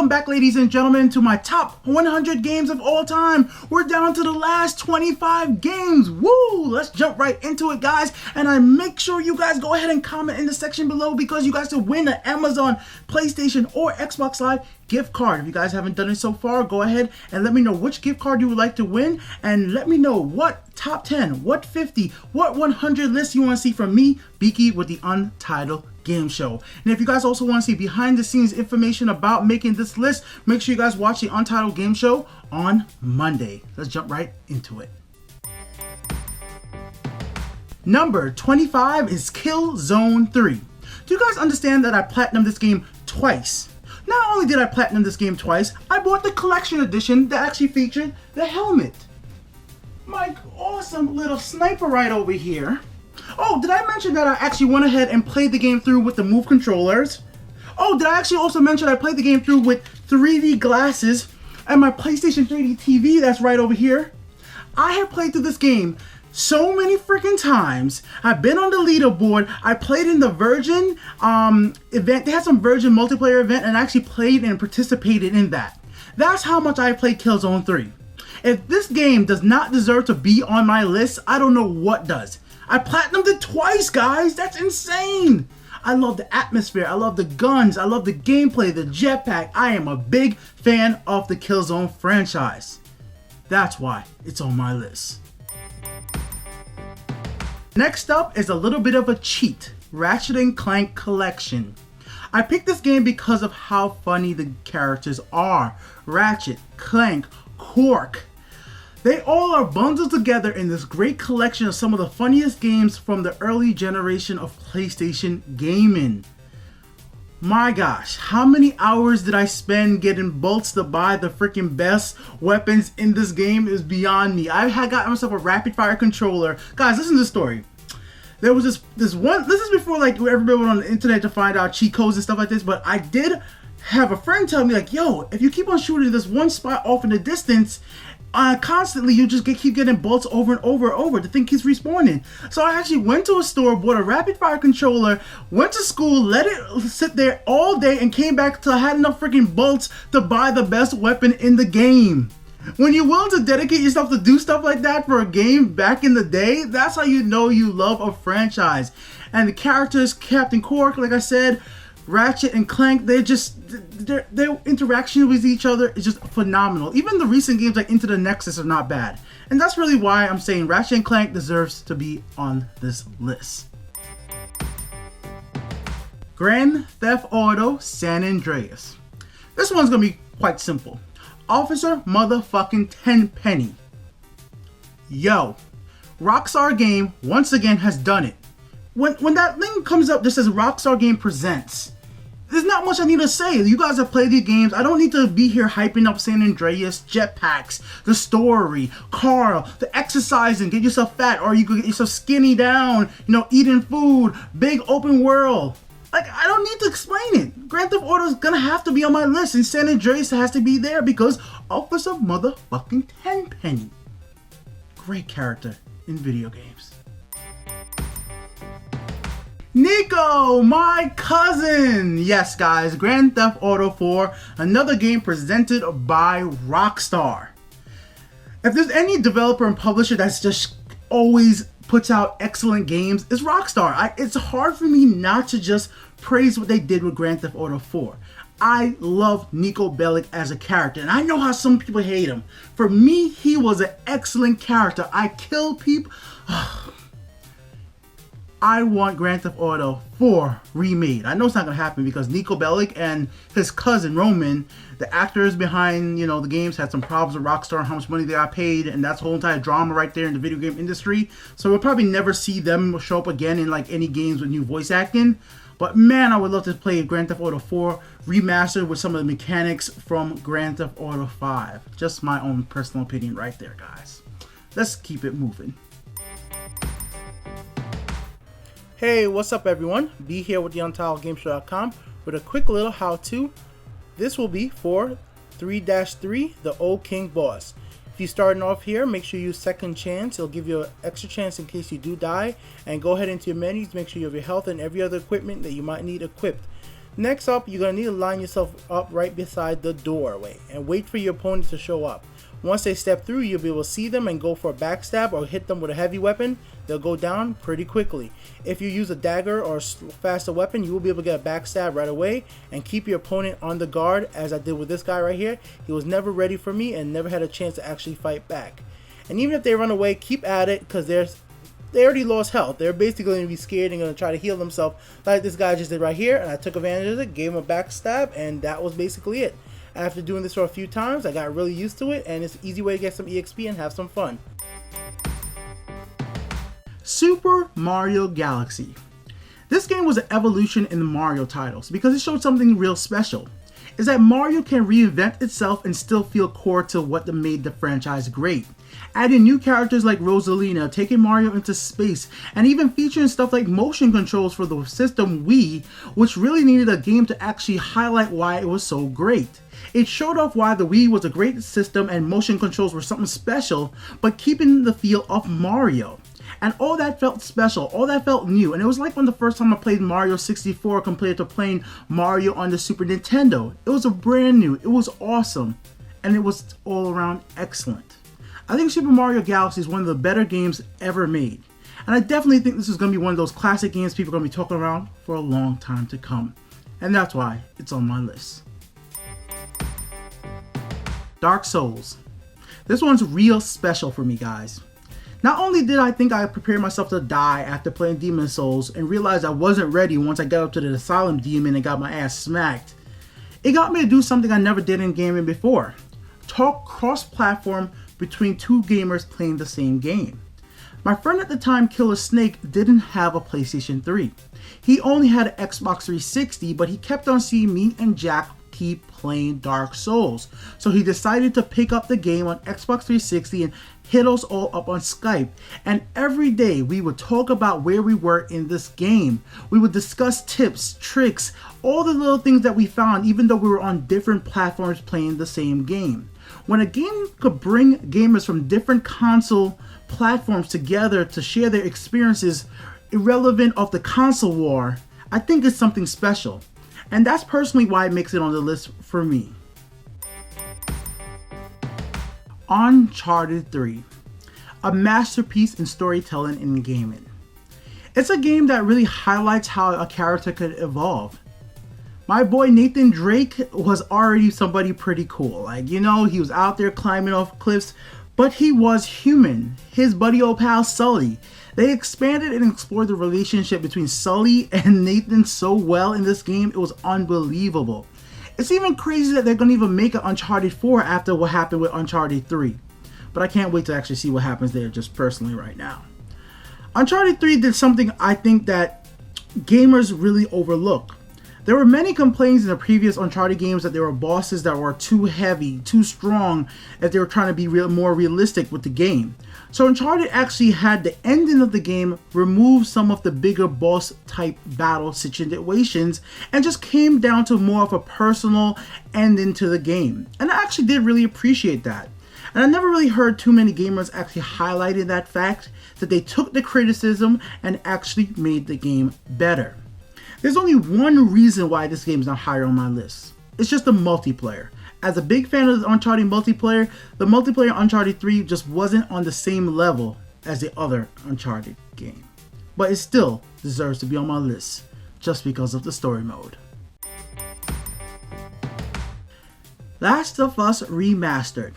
Welcome back, ladies and gentlemen, to my top 100 games of all time. We're down to the last 25 games. Woo! Let's jump right into it, guys. And I make sure you guys go ahead and comment in the section below because you guys can win an Amazon, PlayStation, or Xbox Live gift card. If you guys haven't done it so far, go ahead and let me know which gift card you would like to win, and let me know what top 10, what 50, what 100 list you want to see from me, Biki, with the Untitled Game Show. And if you guys also want to see behind the scenes information about making this list, make sure you guys watch the Untitled Game Show on Monday. Let's jump right into it. Number 25 is Killzone 3. Do you guys understand that I platinumed this game twice? Not only did I platinum this game twice, I bought the collection edition that actually featured the helmet. My awesome little sniper right over here. Oh, did I mention that I actually went ahead and played the game through with the Move controllers? Oh, did I actually also mention I played the game through with 3D glasses and my PlayStation 3D TV that's right over here? I have played through this game so many freaking times. I've been on the leaderboard. I played in the Virgin event. They had some Virgin multiplayer event and I actually played and participated in that. That's how much I played Killzone 3. If this game does not deserve to be on my list, I don't know what does. I platinumed it twice, guys. That's insane. I love the atmosphere. I love the guns. I love the gameplay, the jetpack. I am a big fan of the Killzone franchise. That's why it's on my list. Next up is a little bit of a cheat, Ratchet & Clank Collection. I picked this game because of how funny the characters are. Ratchet, Clank, Cork. They all are bundled together in this great collection of some of the funniest games from the early generation of PlayStation gaming. My gosh, how many hours did I spend getting bolts to buy the freaking best weapons in this game is beyond me. I had got myself a rapid fire controller. Guys, listen to the story. There was this one, this is before like everybody went on the internet to find out cheat codes and stuff like this, but I did have a friend tell me like, yo, if you keep on shooting this one spot off in the distance, constantly you just keep getting bolts over and over and over. The thing keeps respawning. So I actually went to a store, bought a rapid fire controller, went to school, let it sit there all day, and came back till I had enough freaking bolts to buy the best weapon in the game. When you're willing to dedicate yourself to do stuff like that for a game back in the day, that's how you know you love a franchise. And the characters, Captain Cork, like I said, Ratchet and Clank, their interaction with each other is just phenomenal. Even the recent games like Into the Nexus are not bad. And that's really why I'm saying Ratchet and Clank deserves to be on this list. Grand Theft Auto San Andreas. This one's gonna be quite simple. Officer motherfucking Tenpenny. Yo, Rockstar Game once again has done it. When that thing comes up that says Rockstar Game Presents, there's not much I need to say. You guys have played these games. I don't need to be here hyping up San Andreas, jetpacks, the story, Carl, the exercising, get yourself fat, or you could get yourself skinny down, you know, eating food, big open world. Like, I don't need to explain it. Grand Theft Auto is gonna have to be on my list, and San Andreas has to be there because Officer motherfucking Tenpenny. Great character in video games. Nico, my cousin! Yes, guys, Grand Theft Auto 4, another game presented by Rockstar. If there's any developer and publisher that's just always puts out excellent games, it's Rockstar. It's hard for me not to just praise what they did with Grand Theft Auto 4. I love Nico Bellic as a character, and I know how some people hate him. For me, he was an excellent character. I kill people. I want Grand Theft Auto 4 remade. I know it's not gonna happen because Nico Bellic and his cousin Roman, the actors behind, you know, the games, had some problems with Rockstar and how much money they got paid, and that's a whole entire drama right there in the video game industry. So we'll probably never see them show up again in like any games with new voice acting. But man, I would love to play Grand Theft Auto 4 remastered with some of the mechanics from Grand Theft Auto 5. Just my own personal opinion right there, guys. Let's keep it moving. Hey, what's up everyone? Be here with the UntitledGameShow.com with a quick little how-to. This will be for 3-3, the Old King Boss. If you're starting off here, make sure you use Second Chance. It'll give you an extra chance in case you do die. And go ahead into your menus, make sure you have your health and every other equipment that you might need equipped. Next up, you're going to need to line yourself up right beside the doorway and wait for your opponent to show up. Once they step through, you'll be able to see them and go for a backstab or hit them with a heavy weapon. They'll go down pretty quickly. If you use a dagger or faster weapon, you will be able to get a backstab right away and keep your opponent on the guard, as I did with this guy right here. He was never ready for me and never had a chance to actually fight back. And even if they run away, keep at it, because they already lost health. They're basically going to be scared and going to try to heal themselves like this guy just did right here. And I took advantage of it, gave him a backstab, and that was basically it. After doing this for a few times, I got really used to it, and it's an easy way to get some EXP and have some fun. Super Mario Galaxy. This game was an evolution in the Mario titles because it showed something real special. Is that Mario can reinvent itself and still feel core to what made the franchise great. Adding new characters like Rosalina, taking Mario into space, and even featuring stuff like motion controls for the system Wii, which really needed a game to actually highlight why it was so great. It showed off why the Wii was a great system and motion controls were something special, but keeping the feel of Mario. And all that felt special, all that felt new, and it was like when the first time I played Mario 64 compared to playing Mario on the Super Nintendo. It was a brand new, it was awesome, and it was all around excellent. I think Super Mario Galaxy is one of the better games ever made, and I definitely think this is going to be one of those classic games people are going to be talking around for a long time to come, and that's why it's on my list. Dark Souls. This one's real special for me, guys. Not only did I think I prepared myself to die after playing Demon Souls and realized I wasn't ready once I got up to the Asylum Demon and got my ass smacked, it got me to do something I never did in gaming before. Talk cross-platform between two gamers playing the same game. My friend at the time, Killer Snake, didn't have a PlayStation 3. He only had an Xbox 360, but he kept on seeing me and Jack keep playing Dark Souls. So he decided to pick up the game on Xbox 360 and hit us all up on Skype. And every day we would talk about where we were in this game. We would discuss tips, tricks, all the little things that we found, even though we were on different platforms playing the same game. When a game could bring gamers from different console platforms together to share their experiences irrelevant of the console war, I think it's something special. And that's personally why it makes it on the list for me. Uncharted 3. A masterpiece in storytelling and gaming. It's a game that really highlights how a character could evolve. My boy Nathan Drake was already somebody pretty cool. He was out there climbing off cliffs, but he was human. His buddy old pal Sully. They expanded and explored the relationship between Sully and Nathan so well in this game, it was unbelievable. It's even crazy that they're going to even make an Uncharted 4 after what happened with Uncharted 3. But I can't wait to actually see what happens there just personally right now. Uncharted 3 did something I think that gamers really overlook. There were many complaints in the previous Uncharted games that there were bosses that were too heavy, too strong, that they were trying to be more realistic with the game. So Uncharted actually had the ending of the game remove some of the bigger boss type battle situations and just came down to more of a personal ending to the game. And I actually did really appreciate that. And I never really heard too many gamers actually highlighting that fact, that they took the criticism and actually made the game better. There's only one reason why this game is not higher on my list. It's just the multiplayer. As a big fan of the Uncharted multiplayer, the multiplayer Uncharted 3 just wasn't on the same level as the other Uncharted game. But it still deserves to be on my list, just because of the story mode. Last of Us Remastered.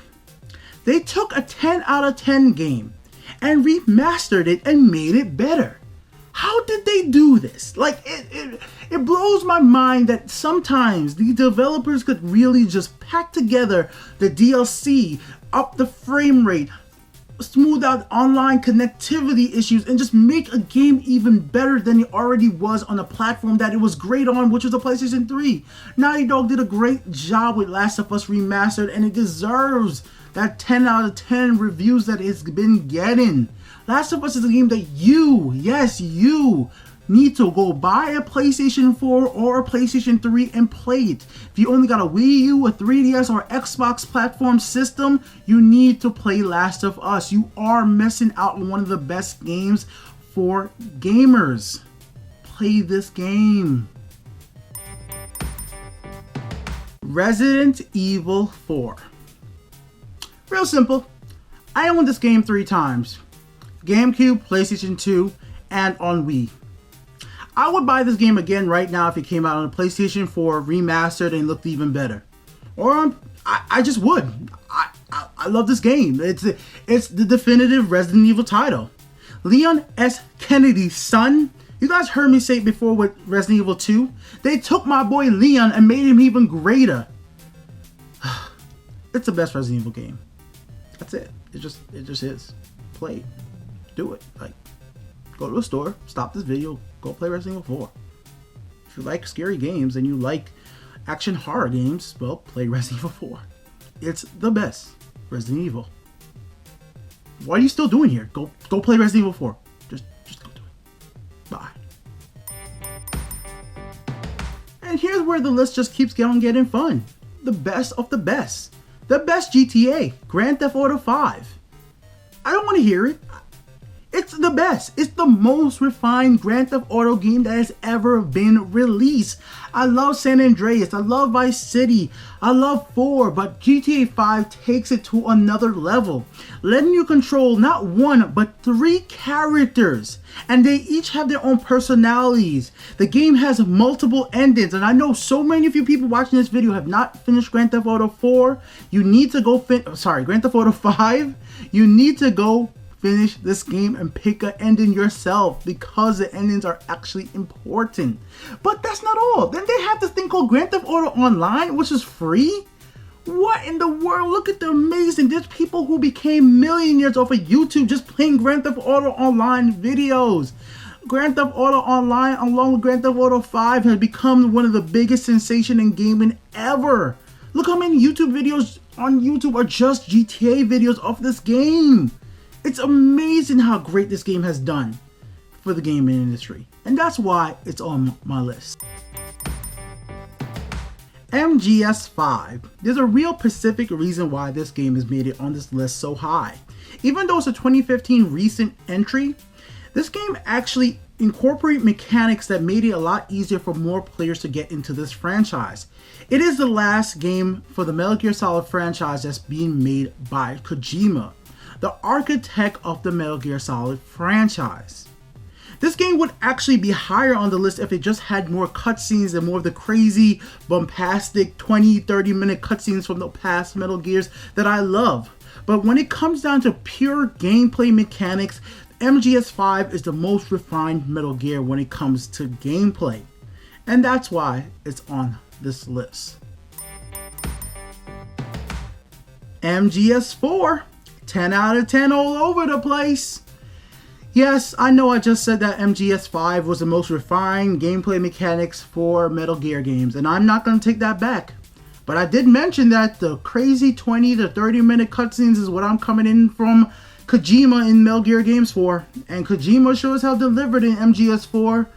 They took a 10 out of 10 game and remastered it and made it better. How did they do this? It blows my mind that sometimes the developers could really just pack together the DLC, up the frame rate, smooth out online connectivity issues, and just make a game even better than it already was on the platform that it was great on, which was the PlayStation 3. Naughty Dog did a great job with Last of Us Remastered, and it deserves that 10 out of 10 reviews that it's been getting. Last of Us is a game that you need to go buy a PlayStation 4 or a PlayStation 3 and play it. If you only got a Wii U, a 3DS, or Xbox platform system, you need to play Last of Us. You are missing out on one of the best games for gamers. Play this game. Resident Evil 4. Real simple. I owned this game 3 times. GameCube, PlayStation 2, and on Wii. I would buy this game again right now if it came out on the PlayStation 4 remastered and looked even better. Or I just would. I love this game. It's the definitive Resident Evil title. Leon S. Kennedy's son. You guys heard me say it before with Resident Evil 2. They took my boy Leon and made him even greater. It's the best Resident Evil game. That's it. It just is. Play it. Do it. Like, go to a store, stop this video, go play Resident Evil 4. If you like scary games and you like action horror games, well, play Resident Evil 4. It's the best Resident Evil. What are you still doing here? Go play Resident Evil 4. Just go do it. Bye. And here's where the list just keeps getting fun. The best of the best. The best GTA, Grand Theft Auto 5. I don't want to hear it. It's the best. It's the most refined Grand Theft Auto game that has ever been released. I love San Andreas. I love Vice City. I love 4, but GTA 5 takes it to another level, letting you control not 1 but 3 characters, and they each have their own personalities. The game has multiple endings, and I know so many of you people watching this video have not finished Grand Theft Auto 4. You need to go Grand Theft Auto 5. You need to go finish this game and pick an ending yourself, because the endings are actually important. But that's not all. Then they have this thing called Grand Theft Auto Online, which is free. What in the world? Look at the amazing. There's people who became millionaires off of YouTube just playing Grand Theft Auto Online videos. Grand Theft Auto Online, along with Grand Theft Auto 5, has become one of the biggest sensation in gaming ever. Look how many YouTube videos on YouTube are just GTA videos of this game. It's amazing how great this game has done for the gaming industry, and that's why it's on my list. MGS5. There's a real specific reason why this game has made it on this list so high. Even though it's a 2015 recent entry, this game actually incorporates mechanics that made it a lot easier for more players to get into this franchise. It is the last game for the Metal Gear Solid franchise that's being made by Kojima, the architect of the Metal Gear Solid franchise. This game would actually be higher on the list if it just had more cutscenes and more of the crazy, bombastic 20-30 minute cutscenes from the past Metal Gears that I love. But when it comes down to pure gameplay mechanics, MGS5 is the most refined Metal Gear when it comes to gameplay. And that's why it's on this list. MGS4. 10 out of 10 all over the place. Yes, I know I just said that MGS5 was the most refined gameplay mechanics for Metal Gear games, and I'm not going to take that back. But I did mention that the crazy 20 to 30 minute cutscenes is what I'm coming in from Kojima in Metal Gear games for, and Kojima sure as hell delivered in MGS4.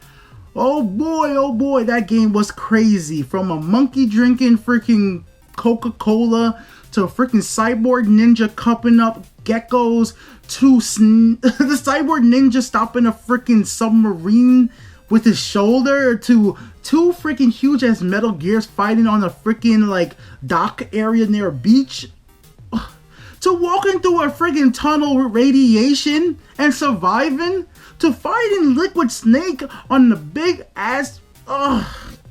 Oh boy, that game was crazy. From a monkey drinking freaking Coca-Cola to a freaking cyborg ninja cupping up geckos, to the cyborg ninja stopping a freaking submarine with his shoulder, to 2 freaking huge ass Metal Gears fighting on a freaking like dock area near a beach, to walking through a freaking tunnel with radiation and surviving, to fighting Liquid Snake on the big ass.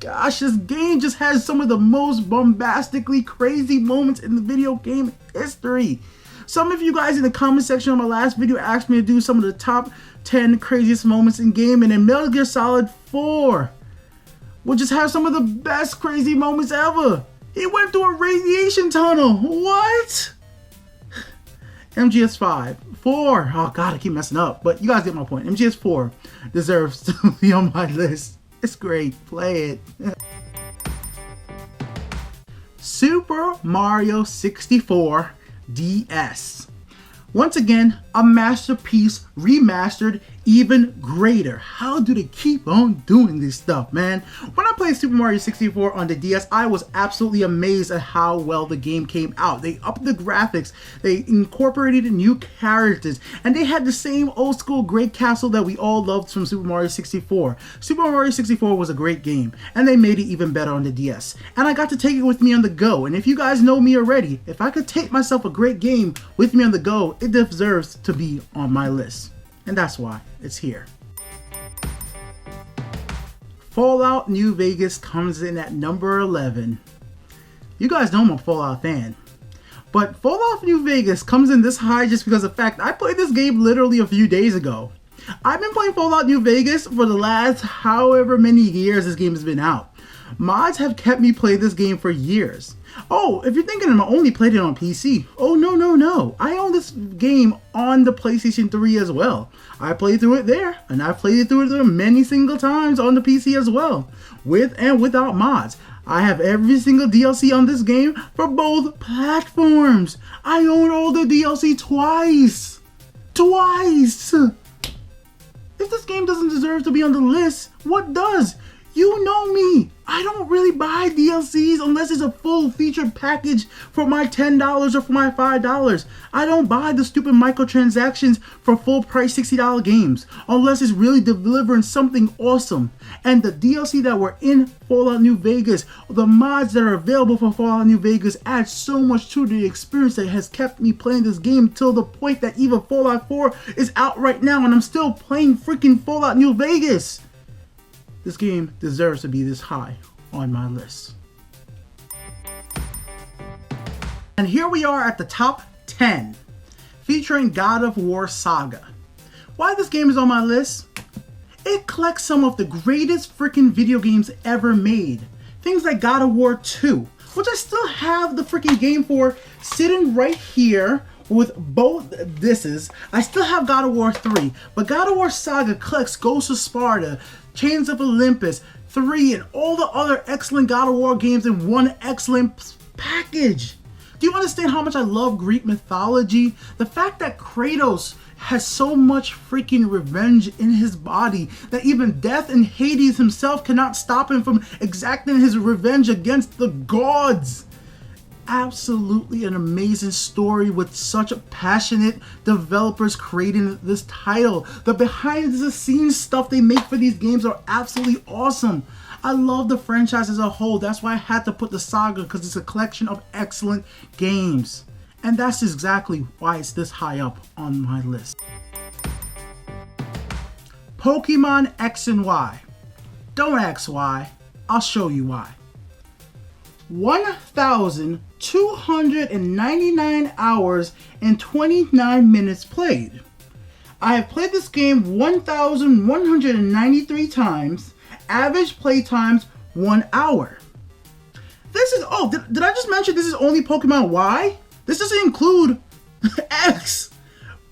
Gosh, this game just has some of the most bombastically crazy moments in the video game history. Some of you guys in the comment section on my last video asked me to do some of the top 10 craziest moments in gaming, and Metal Gear Solid 4 will just have some of the best crazy moments ever. He went through a radiation tunnel. What? MGS5. 4. Oh god, I keep messing up, but you guys get my point. MGS4 deserves to be on my list. It's great. Play it. Super Mario 64 DS. Once again, A masterpiece remastered, even greater. How do they keep on doing this stuff, man? When I played Super Mario 64 on the DS, I was absolutely amazed at how well the game came out. They upped the graphics, they incorporated new characters, and they had the same old school great castle that we all loved from Super Mario 64. Super Mario 64 was a great game, and they made it even better on the DS. And I got to take it with me on the go, and if you guys know me already, if I could take myself a great game with me on the go, it deserves to be on my list. And that's why it's here. Fallout New Vegas comes in at number 11. You guys know I'm a Fallout fan, but Fallout New Vegas comes in this high just because of the fact I played this game literally a few days ago. I've been playing Fallout New Vegas for the last however many years this game has been out. Mods have kept me playing this game for years. Oh, if you're thinking I only played it on PC. Oh, no. I own this game on the PlayStation 3 as well. I played through it there, and I played through it many single times on the PC as well, with and without mods. I have every single DLC on this game for both platforms. I own all the DLC twice. If this game doesn't deserve to be on the list, what does? You know me. I don't really buy DLCs unless it's a full featured package for my $10 or for my $5. I don't buy the stupid microtransactions for full price $60 games unless it's really delivering something awesome. And the DLC that were in Fallout New Vegas, the mods that are available for Fallout New Vegas add so much to the experience that has kept me playing this game till the point that even Fallout 4 is out right now and I'm still playing freaking Fallout New Vegas. This game deserves to be this high on my list. And here we are at the top 10, featuring God of War Saga. Why this game is on my list? It collects some of the greatest freaking video games ever made. Things like God of War 2, which I still have the freaking game for, sitting right here with both discs. I still have God of War 3, but God of War Saga collects Ghost of Sparta, Chains of Olympus, 3, and all the other excellent God of War games in one excellent package. Do you understand how much I love Greek mythology? The fact that Kratos has so much freaking revenge in his body that even Death and Hades himself cannot stop him from exacting his revenge against the gods. Absolutely an amazing story with such passionate developers creating this title. The behind the scenes stuff they make for these games are absolutely awesome. I love the franchise as a whole. That's why I had to put the saga, because it's a collection of excellent games. And that's exactly why it's this high up on my list. Pokemon X and Y. Don't ask why, I'll show you why. 1,299 hours and 29 minutes played. I have played this game 1,193 times, average play times 1 hour. This is, did I just mention this is only Pokemon Y? This doesn't include X.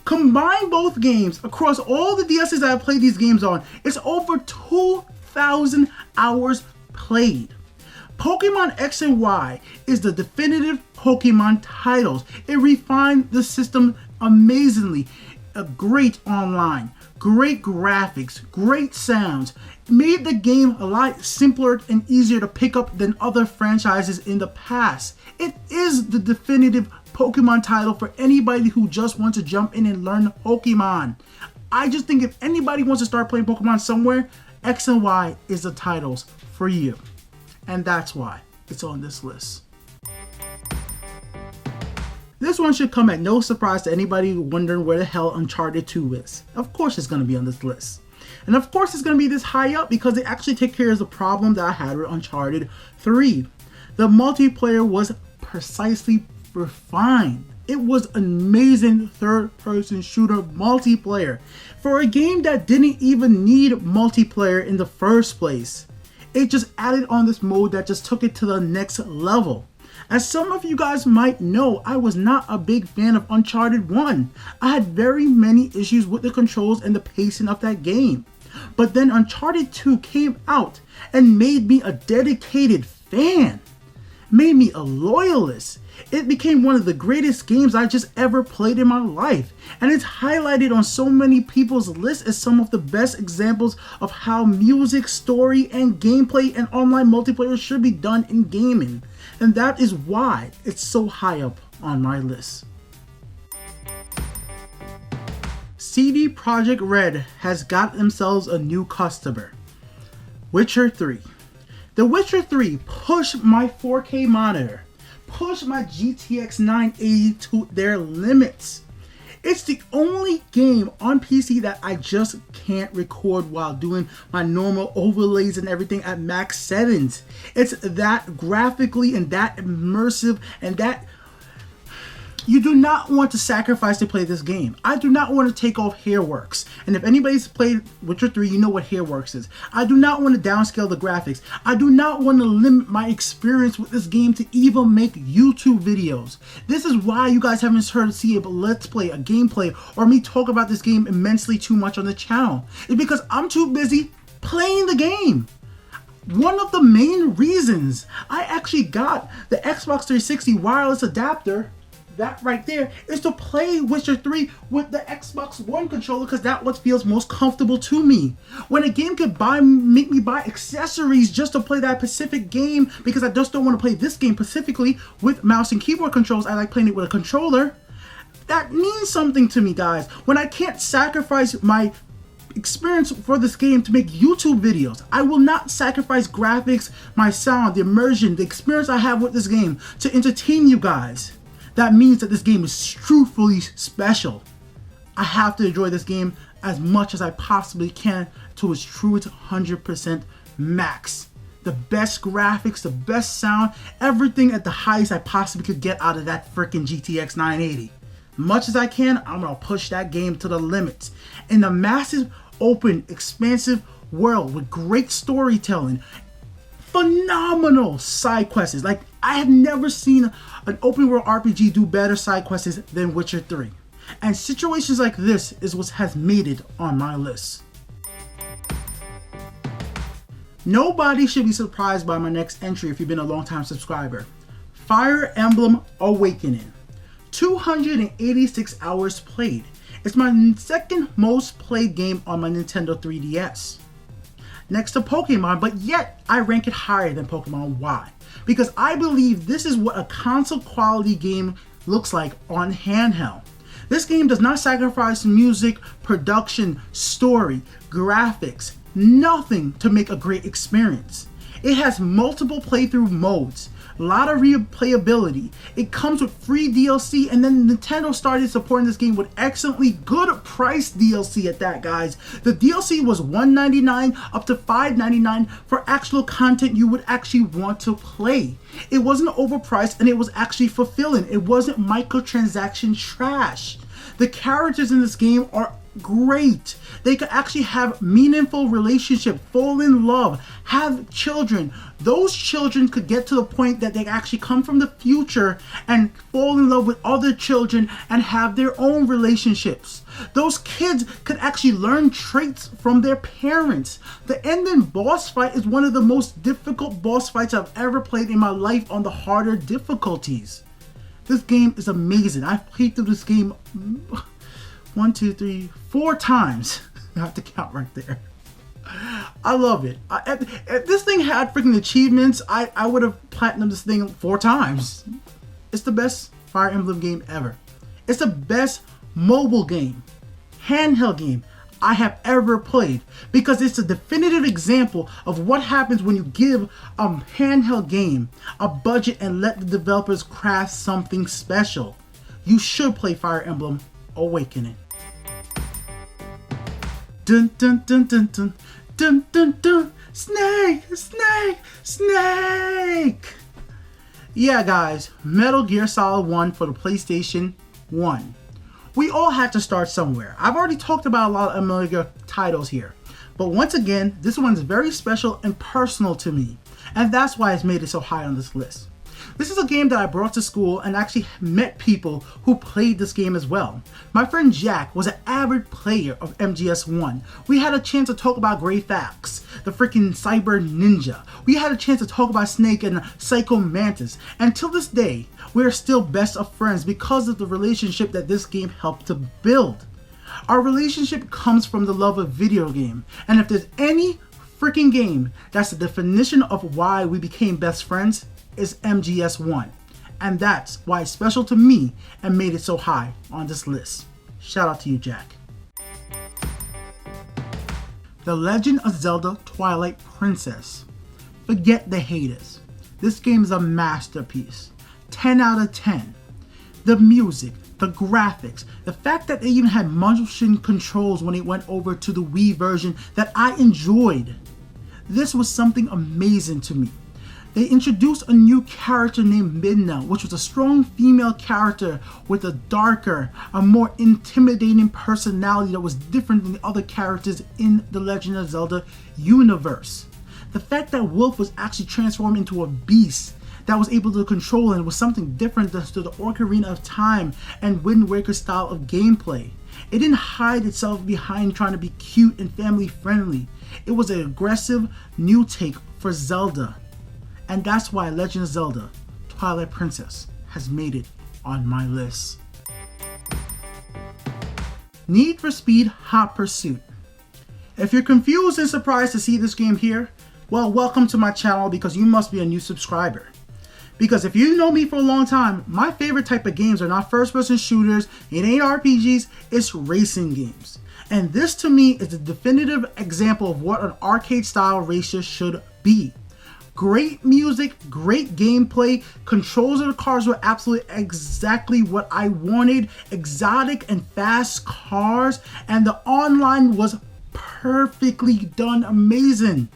Combine both games across all the DLCs that I've played these games on, it's over 2,000 hours played. Pokemon X and Y is the definitive Pokemon titles. It refined the system amazingly. Great online, great graphics, great sounds. Made the game a lot simpler and easier to pick up than other franchises in the past. It is the definitive Pokemon title for anybody who just wants to jump in and learn Pokemon. I just think if anybody wants to start playing Pokemon somewhere, X and Y is the titles for you. And that's why it's on this list. This one should come at no surprise to anybody wondering where the hell Uncharted 2 is. Of course it's going to be on this list. And of course it's going to be this high up because it actually takes care of the problem that I had with Uncharted 3. The multiplayer was precisely refined. It was amazing third-person shooter multiplayer. For a game that didn't even need multiplayer in the first place. It just added on this mode that just took it to the next level. As some of you guys might know, I was not a big fan of Uncharted 1. I had very many issues with the controls and the pacing of that game. But then Uncharted 2 came out and made me a dedicated fan. made me a loyalist. It became one of the greatest games I just ever played in my life, and it's highlighted on so many people's lists as some of the best examples of how music, story, and gameplay and online multiplayer should be done in gaming, and that is why it's so high up on my list. CD Projekt Red has got themselves a new customer, Witcher 3. The Witcher 3 pushed my 4K monitor, pushed my GTX 980 to their limits. It's the only game on PC that I just can't record while doing my normal overlays and everything at max settings. It's that graphically and that immersive and that you do not want to sacrifice to play this game. I do not want to take off Hairworks. And if anybody's played Witcher 3, you know what Hairworks is. I do not want to downscale the graphics. I do not want to limit my experience with this game to even make YouTube videos. This is why you guys haven't heard see a let's play, a gameplay, or me talk about this game immensely too much on the channel. It's because I'm too busy playing the game. One of the main reasons I actually got the Xbox 360 wireless adapter, that right there, is to play Witcher 3 with the Xbox One controller, because that's what feels most comfortable to me. When a game could make me buy accessories just to play that specific game, because I just don't want to play this game specifically with mouse and keyboard controls, I like playing it with a controller. That means something to me, guys. When I can't sacrifice my experience for this game to make YouTube videos, I will not sacrifice graphics, my sound, the immersion, the experience I have with this game to entertain you guys. That means that this game is truthfully special. I have to enjoy this game as much as I possibly can to its truest 100% max. The best graphics, the best sound, everything at the highest I possibly could get out of that freaking GTX 980. Much as I can, I'm gonna push that game to the limits. In the massive, open, expansive world with great storytelling, phenomenal side quests. Like, I have never seen an open world RPG do better side quests than Witcher 3. And situations like this is what has made it on my list. Nobody should be surprised by my next entry if you've been a long-time subscriber. Fire Emblem Awakening. 286 hours played. It's my second most played game on my Nintendo 3DS. Next to Pokemon, but yet I rank it higher than Pokemon. Why? Because I believe this is what a console quality game looks like on handheld. This game does not sacrifice music, production, story, graphics, nothing to make a great experience. It has multiple playthrough modes, a lot of replayability. It comes with free DLC, and then Nintendo started supporting this game with excellently good price DLC at that, guys. The DLC was $1.99 up to $5.99 for actual content you would actually want to play. It wasn't overpriced, and it was actually fulfilling. It wasn't microtransaction trash. The characters in this game are great. They could actually have meaningful relationship, fall in love, have children. Those children could get to the point that they actually come from the future and fall in love with other children and have their own relationships. Those kids could actually learn traits from their parents. The ending boss fight is one of the most difficult boss fights I've ever played in my life on the harder difficulties. This game is amazing. I've played through this game 4 times. I have to count right there. I love it. If this thing had freaking achievements, I would have platinumed this thing 4 times. It's the best Fire Emblem game ever. It's the best mobile game, handheld game I have ever played, because it's a definitive example of what happens when you give a handheld game a budget and let the developers craft something special. You should play Fire Emblem Awakening. Dun dun dun dun dun dun dun dun. Snake, snake, snake. Yeah, guys, Metal Gear Solid 1 for the PlayStation 1. We all had to start somewhere. I've already talked about a lot of Metal Gear titles here, but once again, this one's very special and personal to me, and that's why it's made it so high on this list. This is a game that I brought to school and actually met people who played this game as well. My friend Jack was an avid player of MGS1. We had a chance to talk about Grey Fox, the freaking Cyber Ninja. We had a chance to talk about Snake and Psycho Mantis. And till this day, we are still best of friends because of the relationship that this game helped to build. Our relationship comes from the love of video game. And if there's any freaking game that's the definition of why we became best friends, is MGS1. And that's why it's special to me and made it so high on this list. Shout out to you, Jack. The Legend of Zelda Twilight Princess. Forget the haters. This game is a masterpiece. 10 out of 10. The music, the graphics, the fact that they even had motion controls when it went over to the Wii version that I enjoyed. This was something amazing to me. They introduced a new character named Midna, which was a strong female character with a darker, a more intimidating personality that was different than the other characters in the Legend of Zelda universe. The fact that Wolf was actually transformed into a beast that was able to control and was something different than to the Ocarina of Time and Wind Waker style of gameplay. It didn't hide itself behind trying to be cute and family friendly. It was an aggressive new take for Zelda. And that's why Legend of Zelda Twilight Princess has made it on my list. Need for Speed Hot Pursuit. If you're confused and surprised to see this game here, well, welcome to my channel because you must be a new subscriber. Because if you know me for a long time, my favorite type of games are not first-person shooters, it ain't RPGs, it's racing games. And this to me is a definitive example of what an arcade-style racer should be. Great music, great gameplay, controls of the cars were absolutely exactly what I wanted, exotic and fast cars, and the online was perfectly done, amazing.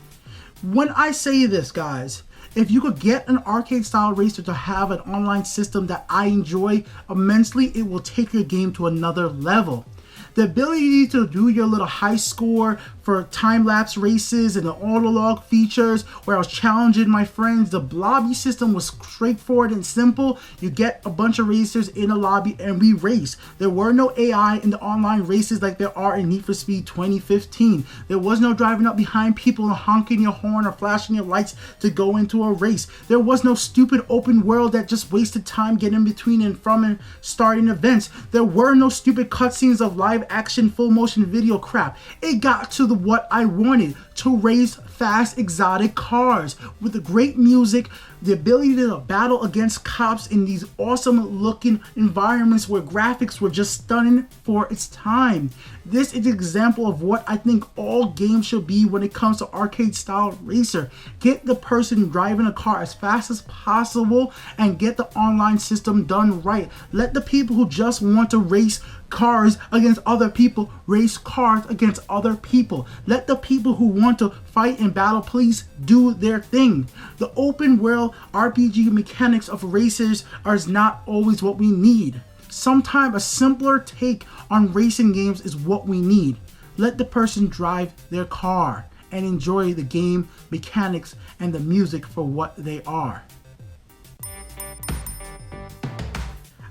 When I say this, guys, if you could get an arcade style racer to have an online system that I enjoy immensely, it will take your game to another level. The ability to do your little high score for time-lapse races and the auto-log features where I was challenging my friends. The lobby system was straightforward and simple. You get a bunch of racers in a lobby and we race. There were no AI in the online races like there are in Need for Speed 2015. There was no driving up behind people and honking your horn or flashing your lights to go into a race. There was no stupid open world that just wasted time getting in between and from and starting events. There were no stupid cutscenes of live action full motion video crap. It got to what I wanted, to race fast exotic cars with the great music, the ability to battle against cops in these awesome looking environments where graphics were just stunning for its time. This is an example of what I think all games should be when it comes to arcade style racer. Get the person driving a car as fast as possible and get the online system done right. Let the people who just want to race cars against other people race cars against other people. Let the people who want to fight in battle please do their thing. The open world RPG mechanics of racers are not always what we need. Sometimes a simpler take on racing games is what we need. Let the person drive their car and enjoy the game mechanics and the music for what they are.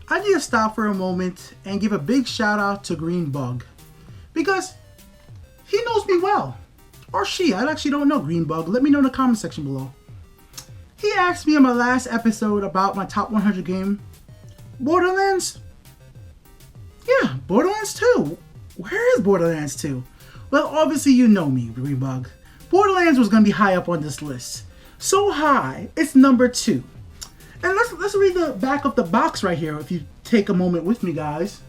I need to stop for a moment and give a big shout out to Green Bug because he knows me well. Or she, I actually don't know Green Bug. Let me know in the comment section below. He asked me in my last episode about my top 100 game, Borderlands. Yeah, Borderlands 2. Where is Borderlands 2? Well, obviously you know me, Green Bug. Borderlands was going to be high up on this list. So high, it's number 2. And let's read the back of the box right here if you take a moment with me, guys.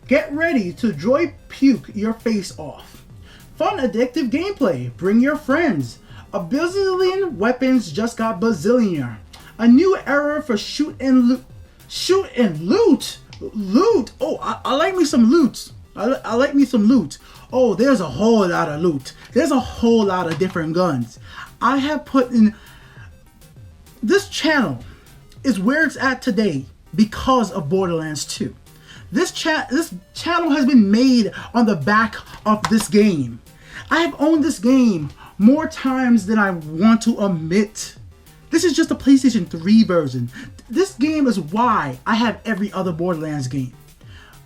Get ready to joy puke your face off. Fun addictive gameplay. Bring your friends. A bazillion weapons just got bazillionaire. A new era for shoot and loot. Shoot and loot? Loot? Oh, I like me some loot. I like me some loot. Oh, there's a whole lot of loot. There's a whole lot of different guns. I have put in... This channel is where it's at today because of Borderlands 2. This channel has been made on the back of this game. I have owned this game more times than I want to admit. This is just a PlayStation 3 version. This game is why I have every other Borderlands game.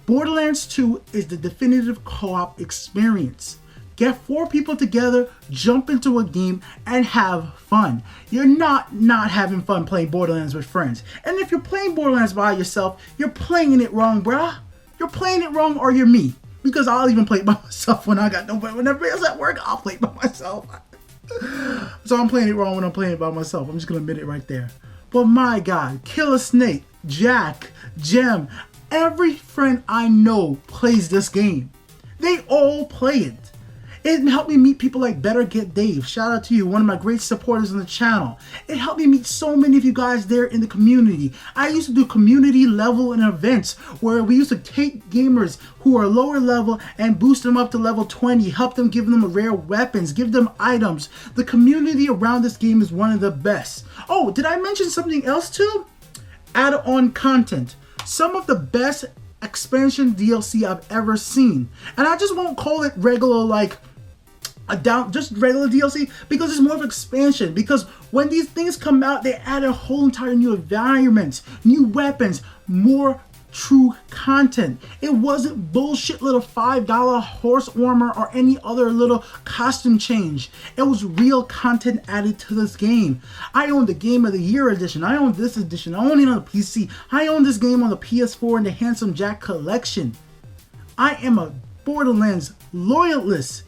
Borderlands 2 is the definitive co-op experience. Get 4 people together, jump into a game, and have fun. You're not having fun playing Borderlands with friends. And if you're playing Borderlands by yourself, you're playing it wrong, bruh. You're playing it wrong, or you're me. Because I'll even play it by myself when I got nobody. When everybody's at work, I'll play it by myself. So I'm playing it wrong when I'm playing it by myself. I'm just gonna admit it right there. But my God, Killer Snake, Jack, Jem, every friend I know plays this game. They all play it. It helped me meet people like Better Get Dave. Shout out to you, one of my great supporters on the channel. It helped me meet so many of you guys there in the community. I used to do community level and events where we used to take gamers who are lower level and boost them up to level 20, help them, give them rare weapons, give them items. The community around this game is one of the best. Oh, did I mention something else too? Add-on content. Some of the best expansion DLC I've ever seen. And I just won't call it regular, like just regular DLC, because it's more of expansion. Because when these things come out, they add a whole entire new environment, new weapons, more true content. It wasn't bullshit little $5 horse armor or any other little costume change. It was real content added to this game. I own the Game of the Year edition. I own this edition. I own it on the PC. I own this game on the PS4 and the Handsome Jack collection. I am a Borderlands loyalist.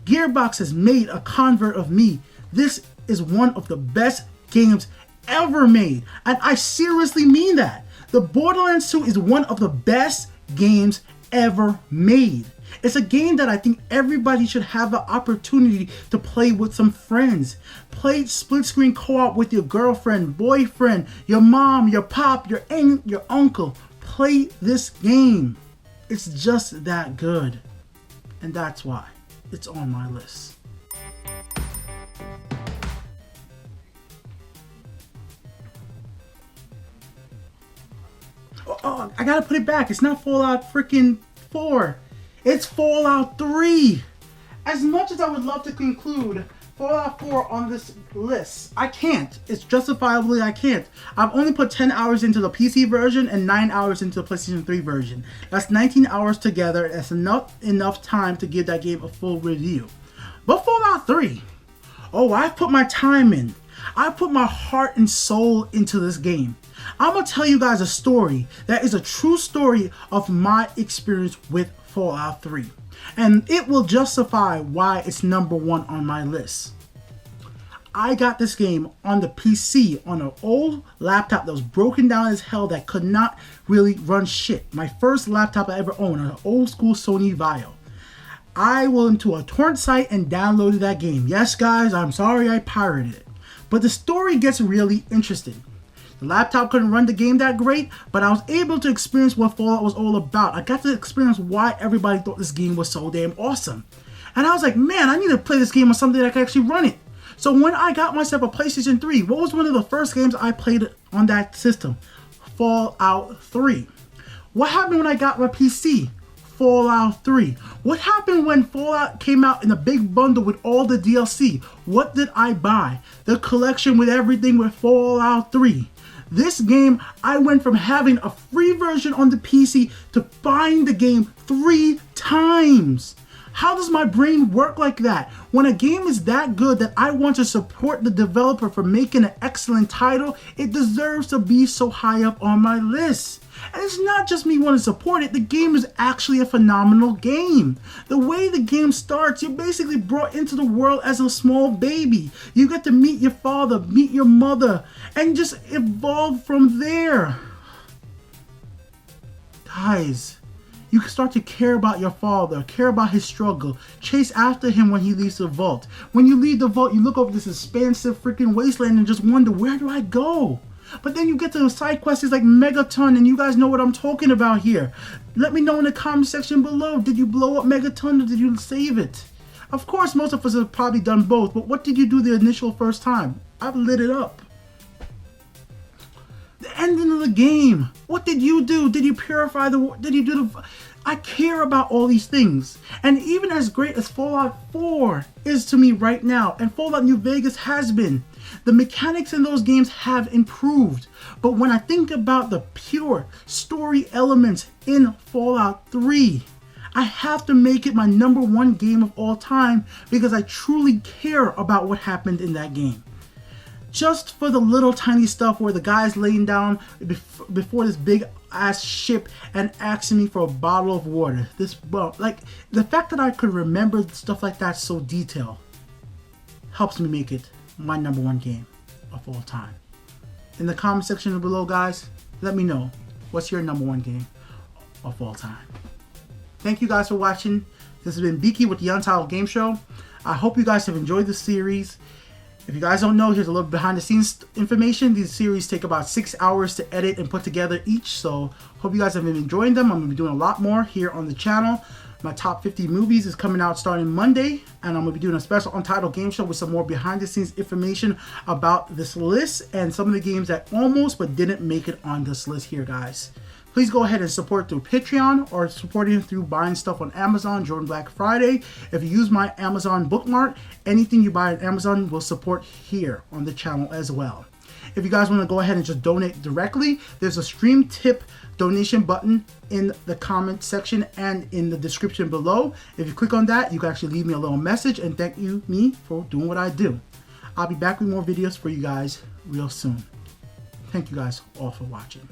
Gearbox has made a convert of me. This is one of the best games ever made. And I seriously mean that. The Borderlands 2 is one of the best games ever made. It's a game that I think everybody should have the opportunity to play with some friends. Play split screen co-op with your girlfriend, boyfriend, your mom, your pop, your aunt, your uncle. Play this game. It's just that good. And that's why it's on my list. Oh, I gotta put it back. It's not Fallout freaking 4. It's Fallout 3. As much as I would love to conclude Fallout 4 on this list, I can't. It's justifiably I can't. I've only put 10 hours into the PC version and 9 hours into the PlayStation 3 version. That's 19 hours together. That's enough time to give that game a full review. But Fallout 3, oh, I put my time in. I put my heart and soul into this game. I'm gonna tell you guys a story that is a true story of my experience with Fallout 3. And it will justify why it's number 1 on my list. I got this game on the PC on an old laptop that was broken down as hell, that could not really run shit. My first laptop I ever owned, an old school Sony Vaio. I went into a torrent site and downloaded that game. Yes guys, I'm sorry I pirated it. But the story gets really interesting. The laptop couldn't run the game that great, but I was able to experience what Fallout was all about. I got to experience why everybody thought this game was so damn awesome. And I was like, man, I need to play this game on something that can actually run it. So when I got myself a PlayStation 3, what was one of the first games I played on that system? Fallout 3. What happened when I got my PC? Fallout 3. What happened when Fallout came out in a big bundle with all the DLC? What did I buy? The collection with everything with Fallout 3. This game, I went from having a free version on the PC to buying the game 3 times. How does my brain work like that? When a game is that good that I want to support the developer for making an excellent title, it deserves to be so high up on my list. And it's not just me wanting to support it, the game is actually a phenomenal game. The way the game starts, you're basically brought into the world as a small baby. You get to meet your father, meet your mother, and just evolve from there. Guys, you can start to care about your father, care about his struggle, chase after him when he leaves the vault. When you leave the vault, you look over this expansive freaking wasteland and just wonder, where do I go? But then you get to the side quests like Megaton, and you guys know what I'm talking about here. Let me know in the comment section below. Did you blow up Megaton or did you save it? Of course, most of us have probably done both, but what did you do the initial first time? I've lit it up. And ending of the game. What did you do? Did you purify the water? Did you do the... I care about all these things. And even as great as Fallout 4 is to me right now, and Fallout New Vegas has been, the mechanics in those games have improved. But when I think about the pure story elements in Fallout 3, I have to make it my #1 game of all time because I truly care about what happened in that game. Just for the little tiny stuff where the guy's laying down before this big ass ship and asking me for a bottle of water. Like, the fact that I could remember stuff like that so detailed helps me make it my #1 game of all time. In the comment section below, guys, let me know what's your #1 game of all time. Thank you guys for watching. This has been Biki with the Untitled Game Show. I hope you guys have enjoyed this series. If you guys don't know, here's a little behind the scenes information. These series take about 6 hours to edit and put together each, so hope you guys have been enjoying them. I'm going to be doing a lot more here on the channel. My top 50 movies is coming out starting Monday, and I'm going to be doing a special Untitled Game Show with some more behind the scenes information about this list and some of the games that almost but didn't make it on this list here, guys. Please go ahead and support through Patreon or supporting through buying stuff on Amazon during Black Friday. If you use my Amazon bookmark, anything you buy on Amazon will support here on the channel as well. If you guys want to go ahead and just donate directly, there's a stream tip donation button in the comment section and in the description below. If you click on that, you can actually leave me a little message and thank me for doing what I do. I'll be back with more videos for you guys real soon. Thank you guys all for watching.